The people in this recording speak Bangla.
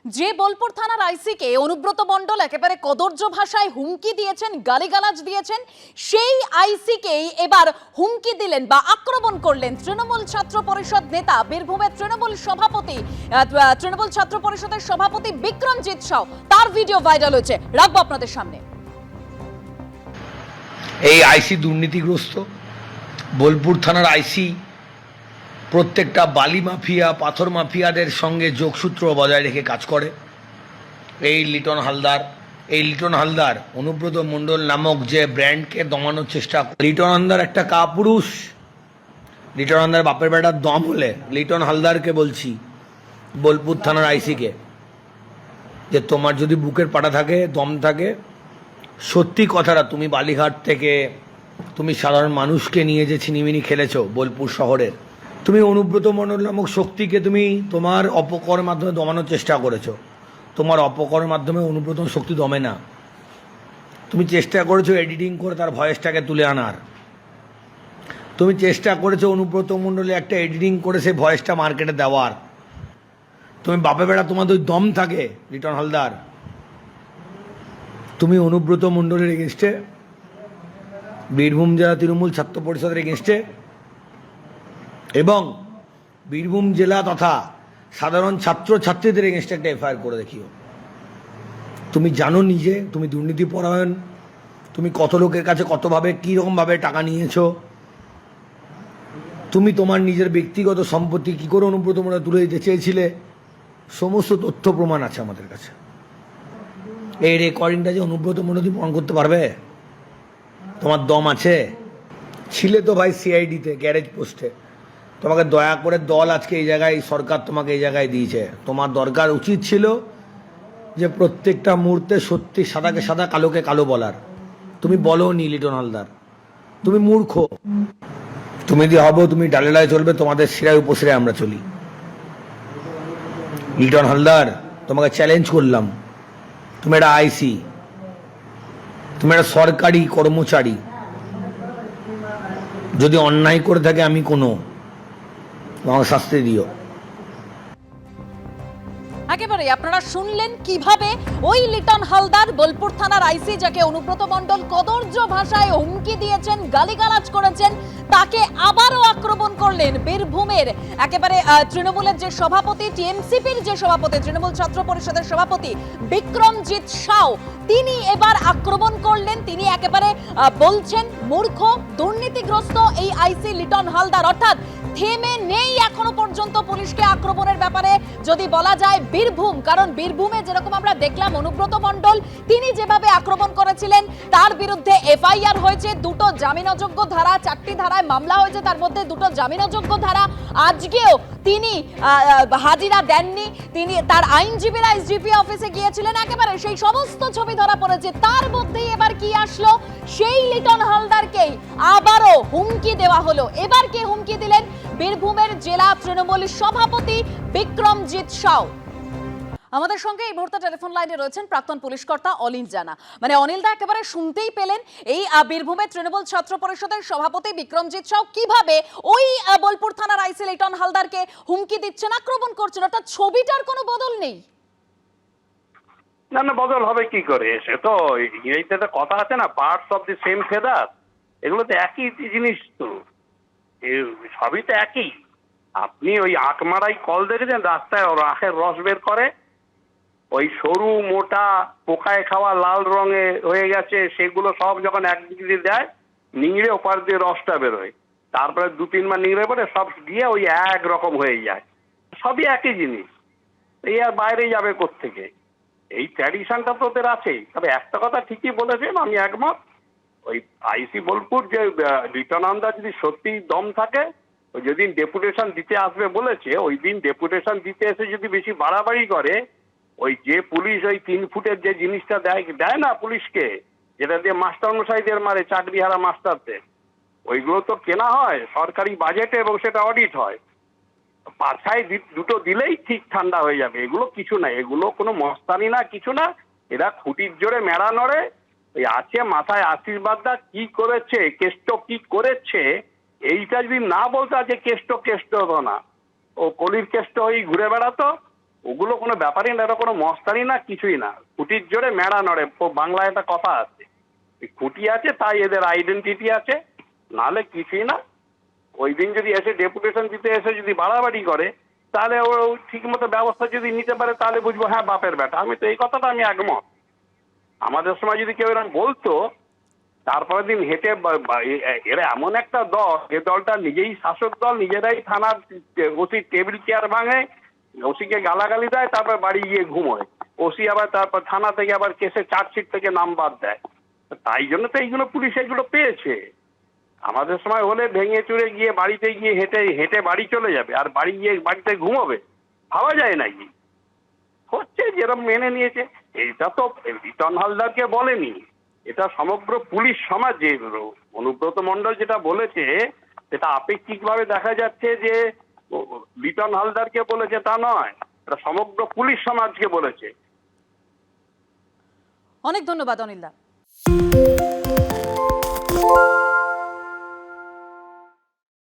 যে বোলপুর থানার আইসিকে অনুব্রত মণ্ডল একেবারে কদর্য ভাষায় হুমকি দিয়েছেন, গালিগালাজ দিয়েছেন, সেই আইসিকেই এবার হুমকি দিলেন বা আক্রমণ করলেন তৃণমূল ছাত্র পরিষদ নেতা, বীরভূমের তৃণমূল ছাত্র পরিষদের সভাপতি বিক্রমজিৎ সাউ। তার ভিডিও ভাইরাল হয়েছে, রাখবো আপনাদের সামনে। এই আইসি দুর্নীতিগ্রস্ত। বোলপুর থানার আইসি প্রত্যেকটা বালি মাফিয়া, পাথর মাফিয়াদের সঙ্গে যোগসূত্র বজায় রেখে কাজ করে। এই লিটন হালদার অনুব্রত মণ্ডল নামক যে ব্র্যান্ডকে দমানোর চেষ্টা করে। লিটন হালদার একটা কাপুরুষ। লিটন হালদার বাপের বেটার দম হলে লিটন হালদারকে বলছি, বোলপুর থানার আইসিকে, যে তোমার যদি বুকের পাটা থাকে, দম থাকে, সত্যি কথাটা, তুমি বালিঘাট থেকে তুমি সাধারণ মানুষকে নিয়ে যে ছিনিমিনি খেলেছো বোলপুর শহরের, তুমি অনুব্রত মণ্ডল নামক শক্তিকে তুমি তোমার অপকর্মের মাধ্যমে দমানোর চেষ্টা করেছো। তোমার অপকর্মের মাধ্যমে অনুব্রত শক্তি দমে না। তুমি চেষ্টা করেছো এডিটিং করে তার ভয়েসটাকে তুলে আনার। তুমি চেষ্টা করেছো অনুব্রত মণ্ডলে একটা এডিটিং করে সেই ভয়েসটা মার্কেটে দেওয়ার। তুমি বাপে বেড়া, তোমাদের ওই দম থাকে লিটন হালদার, তুমি অনুব্রত মণ্ডলের এগেনস্টে, বীরভূম জেলা তৃণমূল ছাত্র পরিষদের এগেনস্টে এবং বীরভূম জেলা তথা সাধারণ ছাত্র ছাত্রীদের এগেনস্টে একটা এফআইআর করে দেখিও। তুমি জানো নিজে তুমি দুর্নীতি পরায়ণ, তুমি কত লোকের কাছে কতভাবে কীরকমভাবে টাকা নিয়েছো, তুমি তোমার নিজের ব্যক্তিগত সম্পত্তি কী করে অনুব্রত মণ্ডল তুলে দিতে চেয়েছিলে, সমস্ত তথ্য প্রমাণ আছে আমাদের কাছে। এই রেকর্ডিংটা যে অনুব্রত মণ্ডল প্রমাণ করতে পারবে, তোমার দম আছে? ছিলে তো ভাই সিআইডিতে, গ্যারেজ পোস্টে। তোমাকে দয়া করে দল আজকে এই জায়গায়, সরকার তোমাকে এই জায়গায় দিয়েছে। তোমার দরকার উচিত ছিল যে প্রত্যেকটা মুহূর্তে সত্যি সাদাকে সাদা, কালোকে কালো বলার। তুমি বলো নি লিটন হালদার, তুমি মূর্খ। তুমি যদি হবো তুমি ডালেলায় চলবে, তোমাদের শিরায় উপশিরায় আমরা চলি। লিটন হালদার, তোমাকে চ্যালেঞ্জ করলাম। তুমি একটা আইসি, তুমি একটা সরকারি কর্মচারী। যদি অন্যায় করে থাকে আমি কোনো, আমাকে শাস্তি দিও। একেবারে আপনারা শুনলেন কিভাবে ওই লিটন হালদার, বোলপুর থানার আইসি, যাকে অনুব্রত মণ্ডল কদর্য ভাষায় হুমকি দিয়েছেন, গালিগালাজ করেছেন, তাকে আবারও আক্রমণ করলেন বীরভূমের একেবারে তৃণমূলের যে সভাপতি, টিএমসিপির যে সভাপতি, তৃণমূল ছাত্র পরিষদের সভাপতি বিক্রমজিৎ সাউ। তিনি এবার আক্রমণ করলেন। তিনি একেবারে বলছেন মূর্খ, দুর্নীতিগ্রস্ত এই আইসি লিটন হালদার। অর্থাৎ থেমে নেই এখনো পর্যন্ত পুলিশকে আক্রমণের ব্যাপারে যদি বলা যায় বীরভূম। কারণ বীরভূমে যেরকম আমরা দেখলাম অনুব্রত মণ্ডল তিনি যেভাবে আক্রমণ করেছিলেন, তার বিরুদ্ধে এফআইআর হয়েছে, 2টো জামিনযোগ্য ধারা, 4টি ধারায় মামলা হয়েছে, তার মধ্যে 2টো জামিনযোগ্য ধারা। আজকেও তিনি হাজিরা দেননি, তিনি তার আইনজীবীরা এসডিপি অফিসে গিয়েছিলেন, একেবারে সেই সমস্ত ছবি ধরা পড়েছে। তার মধ্যেই এবার কি আসলো, সেই লিটন হালদারকেই আবারও হুমকি দেওয়া হলো। এবার কে হুমকি দিলেন? বীরভূমের জেলা তৃণমূল সভাপতি বিক্রমজিৎ সাউ। আমাদের সঙ্গে এই মুহূর্তে টেলিফোন লাইনে রয়েছেন প্রাক্তন পুলিশ কর্তা অনিল জানা। মানে অনিলদা, একেবারে শুনতেই পেলেন এই বীরভূমের তৃণমূল ছাত্র পরিষদের সভাপতি বিক্রমজিৎ সাউ কিভাবে ওই বোলপুর থানার আইসি লিটন হালদারকে হুমকি দিচ্ছেন, আক্রমণ করছেন। অর্থাৎ ছবিটার কোনো বদল নেই। না না, বদল হবে কি করে? সে তো ইংরেজিতে কথা আছে না, parts of the same feather. এগুলো তো একই জিনিস, তো সবই তো একই। আপনি ওই আটমারাই কল দেখেছেন, রাস্তায় আখের রস বের করে, ওই সরু মোটা পোকায় খাওয়া লাল রঙে হয়ে গেছে, সেগুলো সব যখন একদিকে দিয়ে দেয়, নিংড়ে ওপার দিয়ে রসটা বেরোয়, তারপরে 2-3 বার নিংড়ে পরে সব গিয়ে ওই এক রকম হয়ে যায়। সবই একই জিনিস, এই আর বাইরে যাবে কোত্থেকে? এই ট্র্যাডিশনটা তো ওদের আছেই। তবে একটা কথা ঠিকই বলেছেন, আমি একমত। ওই আইসি বোলপুর যে লিটন হালদার যদি সত্যি দম থাকে, ওই যেদিন ডেপুটেশন দিতে আসবে বলেছে, ওই দিন ডেপুটেশন দিতে এসে যদি বেশি বাড়াবাড়ি করে, ওই যে পুলিশ ওই 3 ফুটের যে জিনিসটা দেয় না পুলিশকে, যেটা দিয়ে মাস্টার মশাইদের মারে, চাকরি হারা মাস্টারদের, ওইগুলো তো কেনা হয় সরকারি বাজেটে এবং সেটা অডিট হয়। পাছায় 2টো দিলেই ঠিক ঠান্ডা হয়ে যাবে। এগুলো কিছু না, এগুলো কোনো মস্তানি না, কিছু না। এরা খুঁটির জোরে মেড়া নড়ে। ওই আছে মাথায় আশীর্বাদটা কি করেছে, কেষ্ট কি করেছে, এইটা যদি না বলতো, যে কেষ্ট হতো না, ও কলির কেষ্ট হয়েই ঘুরে বেড়াতো। ওগুলো কোনো ব্যাপারই না, এটা কোনো মস্তানি না, কিছুই না। খুঁটির জোরে মেড়া নড়ে, বাংলায় একটা কথা আছে, খুঁটি আছে তাই এদের আইডেন্টিটি আছে, নাহলে কিছুই না। ওই দিন যদি এসে ডেপুটেশন দিতে এসে যদি বাড়াবাড়ি করে, তাহলে ও ঠিক মতো ব্যবস্থা যদি নিতে পারে তাহলে বুঝবো হ্যাঁ বাপের বেটা। আমি তো এই কথাটা আমি একমত। আমাদের সময় যদি কেউ এরকম বলতো, তারপরের দিন হেঁটে এরা এমন একটা দল, যে দলটা নিজেই শাসক দল, নিজেরাই থানার ওসি টেবিল চেয়ার ভাঙে, ওসিকে গালাগালি দেয়, তারপর বাড়ি গিয়ে ঘুমোয়। ওসি আবার তারপর থানা থেকে আবার কেসে চার্জশিট থেকে নাম বাদ দেয়। তাই জন্য তো এইগুলো পুলিশ এগুলো পেয়েছে। আমাদের সময় হলে ভেঙে চুরে গিয়ে বাড়িতে গিয়ে হেঁটে হেঁটে বাড়ি চলে যাবে, আর বাড়ি গিয়ে বাড়িতে ঘুমোবে, ভাবা যায় নাকি? হচ্ছে যেরকম মেনে নিয়েছে। এটা তো লিটন হালদারকে বলেনি, এটা সমগ্র পুলিশ সমাজে। অনুব্রত মণ্ডল যেটা বলেছে সেটা আপেক্ষিকভাবে দেখা যাচ্ছে যে লিটন হালদারকে বলেছে তা নয়, এটা সমগ্র পুলিশ সমাজকে বলেছে। অনেক ধন্যবাদ অনিল দা।